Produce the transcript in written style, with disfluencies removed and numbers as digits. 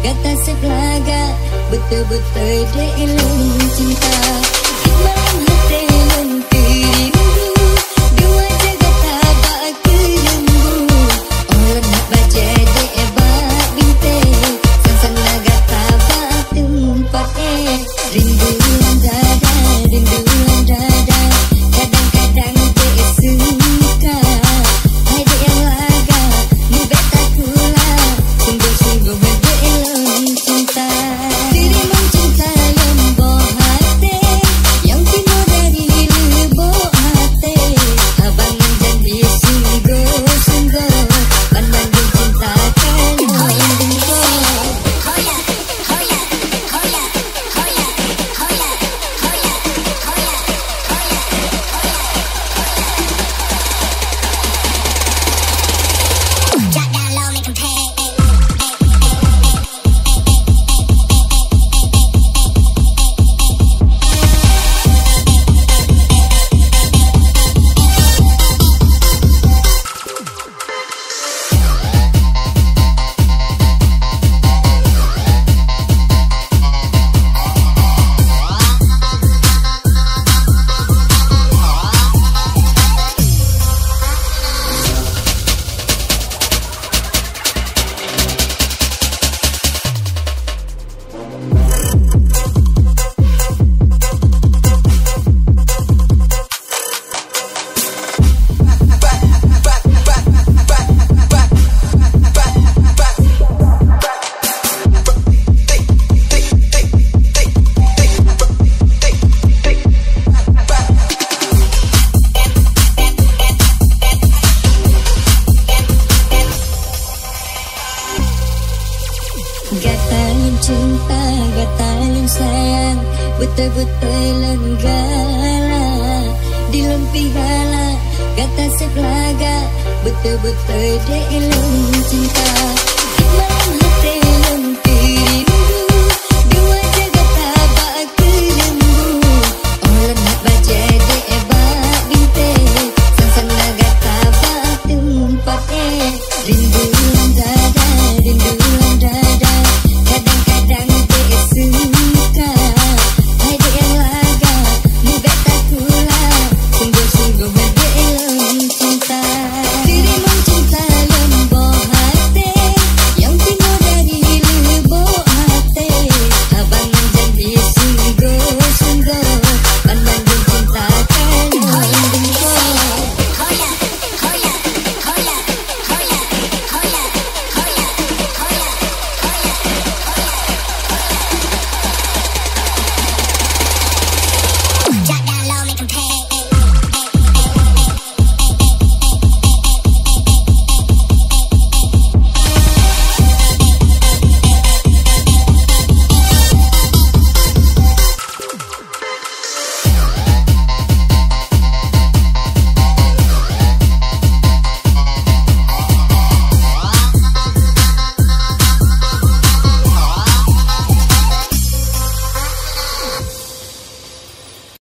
kata sebelaga, betul-betul dia elok cinta. Malam hati mentirindu, dua jaga tabak kerembu. Orang nak baca dia bak bintang, sang naga tabak tempat rinduan dada, rinduan dada. Kadang-kadang dia suka hai dia yang laga, mubek tak kula, sungguh-sungguh dia elok cinta. Dirimu cinta lembut hati, yang timur dari lembut hati. Abang janji sungguh-sungguh, pandang dicintakan hidupku. Hoya, hoya, hoya, hoya, hoya, hoya, hoya, drop down low, make 'em pay. Gatalin cinta, gatalin sayang, betul-betul lenggala di lempihara, kata sebelaga, betul-betul dia elok cinta.